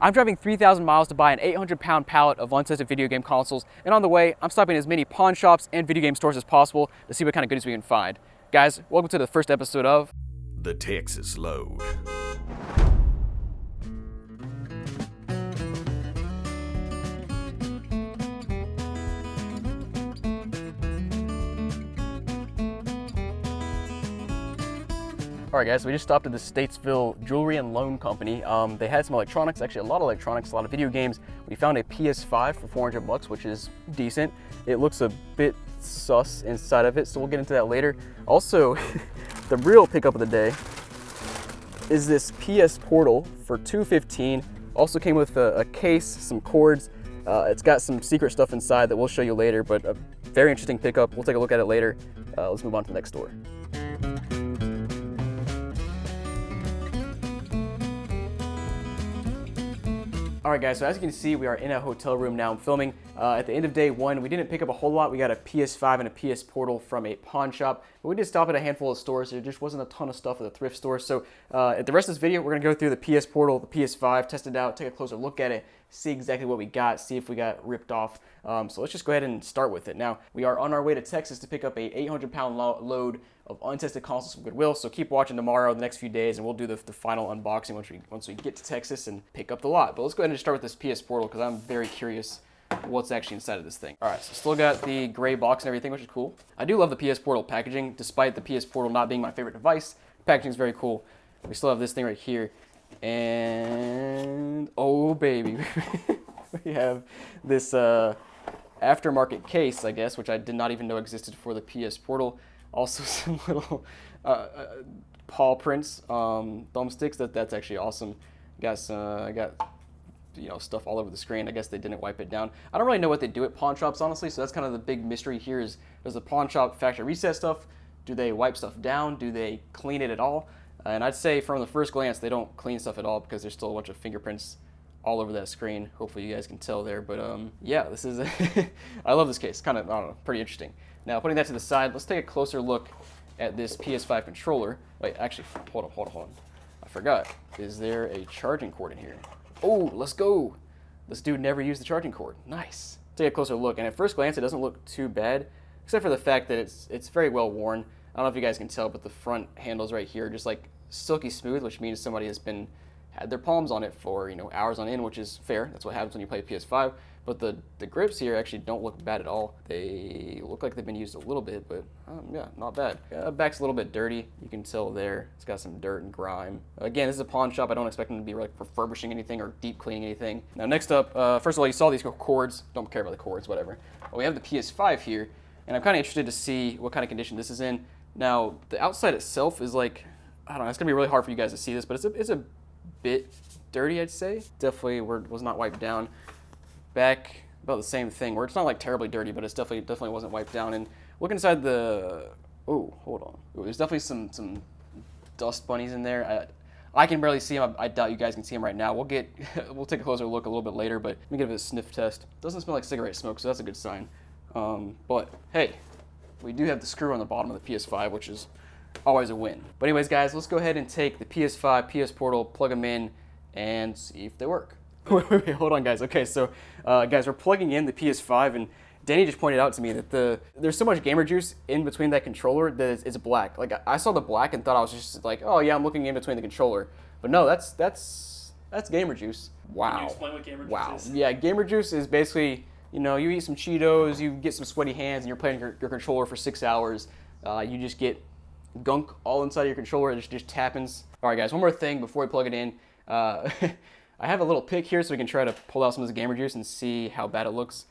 I'm driving 3,000 miles to buy an 800-pound pallet of untested video game consoles, and on the way, I'm stopping as many pawn shops and video game stores as possible to see what kind of goodies we can find. Guys, welcome to the first episode of The Texas Load. Alright guys, so we just stopped at the Statesville Jewelry and Loan Company. They had some electronics, actually a lot of electronics, a lot of video games. We found a PS5 for 400 bucks, which is decent. It looks a bit sus inside of it, so we'll get into that later. Also, the real pickup of the day is this PS Portal for $215. Also came with a case, some cords. It's got some secret stuff inside that we'll show you later, but a very interesting pickup. We'll take a look at it later. Let's move on to the next store. Alright guys, so as you can see, we are in a hotel room now. I'm filming. At the end of day one, we didn't pick up a whole lot. We got a PS5 and a PS Portal from a pawn shop, but we did stop at a handful of stores. There just wasn't a ton of stuff at the thrift store. So at the rest of this video, we're going to go through the PS Portal, the PS5, test it out, take a closer look at it, see exactly what we got, see if we got ripped off. So let's just go ahead and start with it. Now, we are on our way to Texas to pick up a 800-pound load of untested consoles from Goodwill, so keep watching tomorrow, the next few days, and we'll do the final unboxing once we get to Texas and pick up the lot. But let's go ahead and start with this PS Portal, because I'm very curious what's actually inside of this thing. Alright, so still got the gray box and everything, which is cool. I do love the PS Portal packaging, despite the PS Portal not being my favorite device. The packaging is very cool. We still have this thing right here, and oh baby, we have this aftermarket case, I guess, which I did not even know existed for the PS Portal. Also some little paw prints, thumbsticks. That's actually awesome. Got stuff all over the screen. I guess they didn't wipe it down. I don't really know what they do at pawn shops, honestly, so that's kind of the big mystery here is, does the pawn shop factory reset stuff? Do they wipe stuff down? Do they clean it at all? And I'd say from the first glance, they don't clean stuff at all because there's still a bunch of fingerprints all over that screen. Hopefully you guys can tell there, but yeah, this is, I love this case, kind of, I don't know, pretty interesting. Now, putting that to the side, let's take a closer look at this PS5 controller. Wait, actually, hold on. I forgot. Is there a charging cord in here? Oh, let's go. This dude never used the charging cord. Nice. Take a closer look, and at first glance, it doesn't look too bad, except for the fact that it's very well worn. I don't know if you guys can tell, but the front handles right here are just like silky smooth, which means somebody has had their palms on it for, hours on end, which is fair. That's what happens when you play PS5. But the grips here actually don't look bad at all. They look like they've been used a little bit, but yeah, not bad. Back's a little bit dirty. You can tell there. It's got some dirt and grime. Again, this is a pawn shop. I don't expect them to be like refurbishing anything or deep cleaning anything. Now, next up, first of all, you saw these cords. Don't care about the cords, whatever. But we have the PS5 here, and I'm kind of interested to see what kind of condition this is in. Now, the outside itself is like, I don't know, it's gonna be really hard for you guys to see this, but it's a bit dirty, I'd say. Definitely was not wiped down. Back, about the same thing, where it's not like terribly dirty, but it's definitely wasn't wiped down. And look inside the, oh, hold on. Ooh, there's definitely some dust bunnies in there. I can barely see them. I doubt you guys can see them right now. We'll take a closer look a little bit later, but let me give it a sniff test. Doesn't smell like cigarette smoke, so that's a good sign. But hey, we do have the screw on the bottom of the PS5, which is always a win. But anyways, guys, let's go ahead and take the PS5, PS Portal, plug them in, and see if they work. Wait, hold on, guys. Okay, so guys, we're plugging in the PS5, and Danny just pointed out to me that there's so much gamer juice in between that controller that it's black. Like, I saw the black and thought I was just like, oh yeah, I'm looking in between the controller. But no, that's gamer juice. Wow. Can you explain what gamer juice is? Yeah, gamer juice is basically, you eat some Cheetos, you get some sweaty hands, and you're playing your controller for 6 hours. You just get gunk all inside of your controller. It just happens. All right, guys, one more thing before we plug it in. I have a little pick here so we can try to pull out some of this gamer juice and see how bad it looks.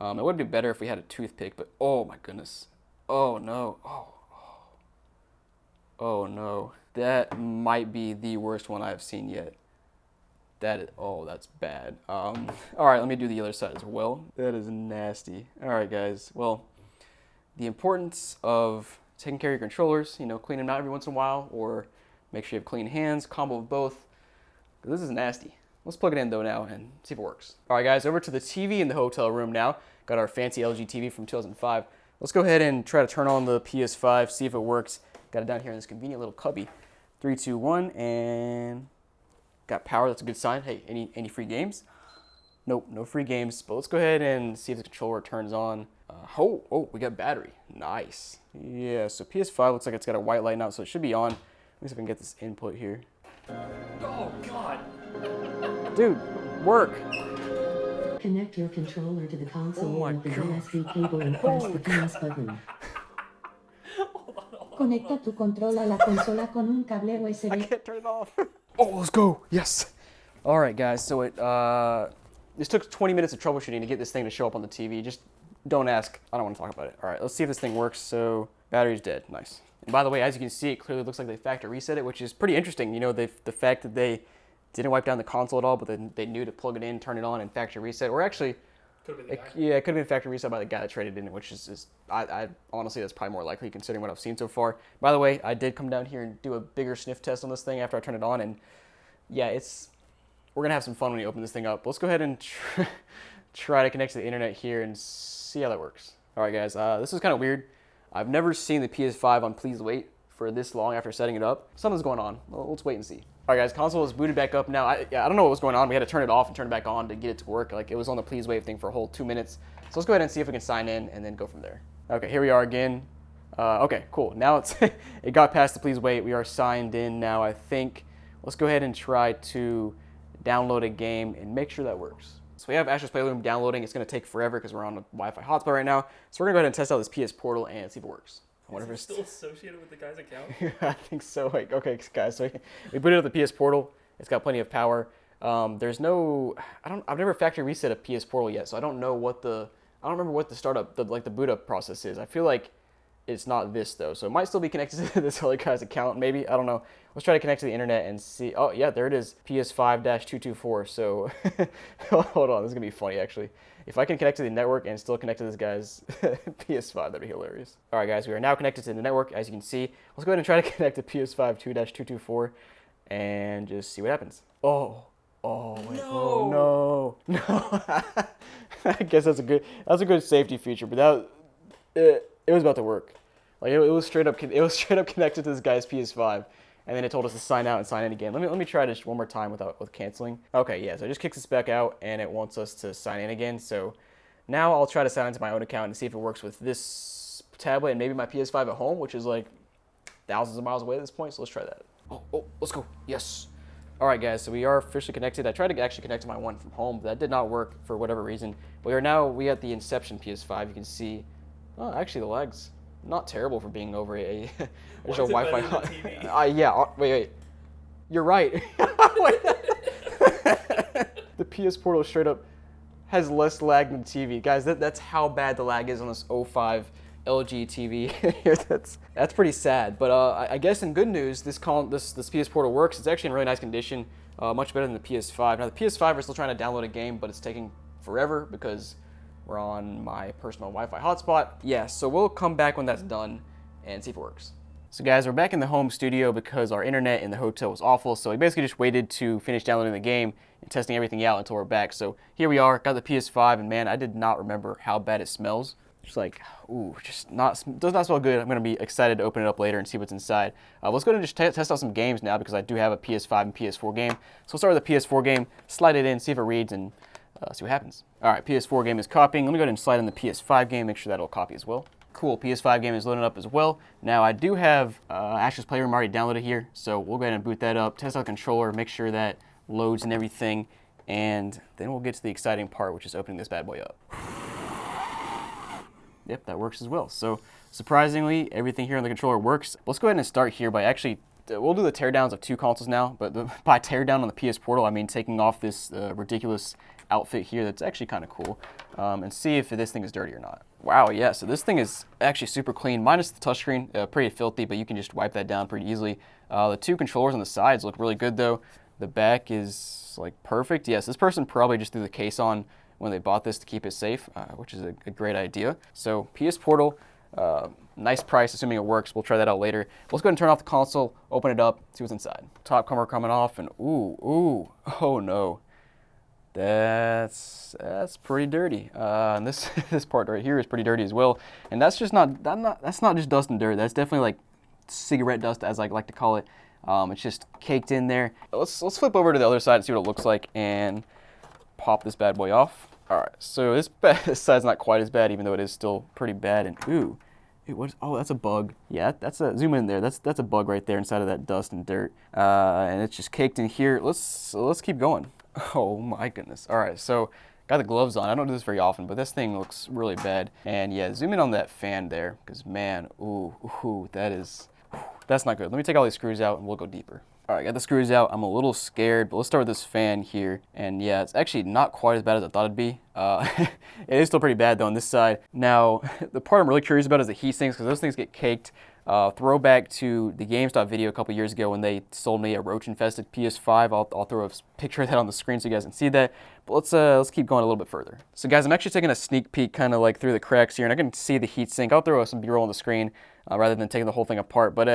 It would be better if we had a toothpick, but oh my goodness. Oh no. Oh no. That might be the worst one I've seen yet. That's bad. All right, let me do the other side as well. That is nasty. All right, guys. Well, the importance of taking care of your controllers, cleaning them out every once in a while, or make sure you have clean hands, combo of both. This is nasty. Let's plug it in though now and see if it works. All right, guys, over to the TV in the hotel room now. Got our fancy LG TV from 2005. Let's go ahead and try to turn on the PS5, see if it works. Got it down here in this convenient little cubby. 3, 2, 1, and got power. That's a good sign. Hey, any free games? Nope, no free games. But let's go ahead and see if the controller turns on. Oh, we got battery. Nice. Yeah, so PS5 looks like it's got a white light now, so it should be on. Let me see if I can get this input here. Oh, God. Dude, work. Connect your controller to the console my with the God. USB cable and press the PS button. Conecta tu control a la consola con un cable USB. I can't turn it off. Oh, let's go. Yes. All right, guys. So this took 20 minutes of troubleshooting to get this thing to show up on the TV. Just don't ask. I don't want to talk about it. All right, let's see if this thing works. So battery's dead. Nice. And by the way, as you can see, it clearly looks like they factory reset it, which is pretty interesting. You know, the fact that they didn't wipe down the console at all, but then they knew to plug it in, turn it on, and factory reset. Or actually, Could have been the guy. yeah, it could have been factory reset by the guy that traded in it, which is I honestly, that's probably more likely considering what I've seen so far. By the way, I did come down here and do a bigger sniff test on this thing after I turned it on, and yeah, we're gonna have some fun when you open this thing up. Let's go ahead and try to connect to the internet here and see how that works. All right, guys, this is kind of weird. I've never seen the PS5 on please wait for this long after setting it up. Something's going on. Well, let's wait and see. All right, guys, console is booted back up now. I don't know what was going on. We had to turn it off and turn it back on to get it to work. Like, it was on the please wait thing for a whole 2 minutes. So let's go ahead and see if we can sign in and then go from there. Okay, here we are again. Okay, cool. Now it got past the please wait. We are signed in now, I think. Let's go ahead and try to download a game and make sure that works. So we have Astro's Playroom downloading. It's going to take forever because we're on a Wi-Fi hotspot right now. So we're going to go ahead and test out this PS Portal and see if it works. Is it still associated with the guy's account? I think so. Like, okay, guys, so we put it up the PS Portal. It's got plenty of power. There's no, I've never factory reset a PS Portal yet, so I don't know what I don't remember what the startup, the boot up process is. I feel like it's not this though, so it might still be connected to this other guy's account, maybe. I don't know. Let's try to connect to the internet and see. Oh yeah, there it is, PS5-224. So hold on, this is gonna be funny actually. If I can connect to the network and still connect to this guy's PS5, that'd be hilarious. All right, guys, we are now connected to the network, as you can see. Let's go ahead and try to connect to PS5-224 and just see what happens. Oh, wait, No. oh no. I guess that's a good safety feature, but it was about to work. Like it was straight up connected to this guy's PS5. And then it told us to sign out and sign in again. Let me try this one more time with canceling. Okay, yeah, so it just kicks us back out and it wants us to sign in again. So now I'll try to sign into my own account and see if it works with this tablet and maybe my PS5 at home, which is like thousands of miles away at this point. So let's try that. Oh, let's go. Yes. All right, guys, so we are officially connected. I tried to actually connect to my one from home, but that did not work for whatever reason. We at the Inception PS5. You can see, oh, actually the lag's not terrible for being over a Wi-Fi. Yeah. Wait. You're right. The PS Portal straight up has less lag than the TV, guys. That's how bad the lag is on this 05 LG TV. That's pretty sad. But I guess in good news, this PS Portal works. It's actually in really nice condition, much better than the PS5. Now the PS5 we're still trying to download a game, but it's taking forever because we're on my personal Wi-Fi hotspot. Yeah, so we'll come back when that's done and see if it works. So guys, we're back in the home studio because our internet in the hotel was awful, so we basically just waited to finish downloading the game and testing everything out until we're back. So here we are, got the PS5, and man, I did not remember how bad it smells. Just like, ooh, does not smell good. I'm gonna be excited to open it up later and see what's inside. Let's go ahead and just test out some games now because I do have a PS5 and PS4 game. So we'll start with the PS4 game, slide it in, see if it reads, and see what happens. All right, PS4 game is copying. Let me go ahead and slide in the PS5 game, make sure that'll copy as well. Cool, PS5 game is loading up as well. Now I do have Astro's Playroom already downloaded here, so we'll go ahead and boot that up, test out the controller, make sure that loads and everything, and then we'll get to the exciting part, which is opening this bad boy up. Yep, that works as well. So surprisingly, everything here on the controller works. Let's go ahead and start here by actually, we'll do the teardowns of two consoles now, but by teardown on the PS Portal, I mean taking off this ridiculous outfit here that's actually kind of cool, and see if this thing is dirty or not. Wow, yeah, so this thing is actually super clean, minus the touchscreen, pretty filthy, but you can just wipe that down pretty easily. The two controllers on the sides look really good though. The back is like perfect. Yes, this person probably just threw the case on when they bought this to keep it safe, which is a great idea. So PS Portal, nice price, assuming it works. We'll try that out later. Let's go ahead and turn off the console, open it up, see what's inside. Top cover coming off, and ooh, oh no. That's pretty dirty. And this part right here is pretty dirty as well. And that's not just dust and dirt. That's definitely like cigarette dust, as I like to call it. It's just caked in there. Let's flip over to the other side and see what it looks like and pop this bad boy off. All right, so this side's not quite as bad, even though it is still pretty bad. And ooh, it was, oh, that's a bug. Yeah, that's a, zoom in there. That's a bug right there inside of that dust and dirt. And it's just caked in here. Let's keep going. Oh my goodness. All right, so got the gloves on. I don't do this very often, but this thing looks really bad. And yeah, zoom in on that fan there, because man, ooh, that's not good. Let me take all these screws out and we'll go deeper. All right, got the screws out. I'm a little scared, but let's start with this fan here. And yeah, it's actually not quite as bad as I thought it'd be. It is still pretty bad though on this side. Now, the part I'm really curious about is the heat sinks, because those things get caked. Throwback to the GameStop video a couple years ago when they sold me a roach-infested PS5. I'll throw a picture of that on the screen so you guys can see that. But let's keep going a little bit further. So guys, I'm actually taking a sneak peek kind of like through the cracks here, and I can see the heat sink. I'll throw some B-roll on the screen rather than taking the whole thing apart. But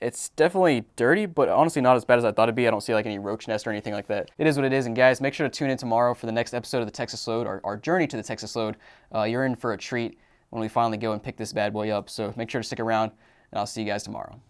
it's definitely dirty, but honestly not as bad as I thought it'd be. I don't see like any roach nest or anything like that. It is what it is. And guys, make sure to tune in tomorrow for the next episode of the Texas Load, our journey to the Texas Load. You're in for a treat when we finally go and pick this bad boy up. So make sure to stick around, and I'll see you guys tomorrow.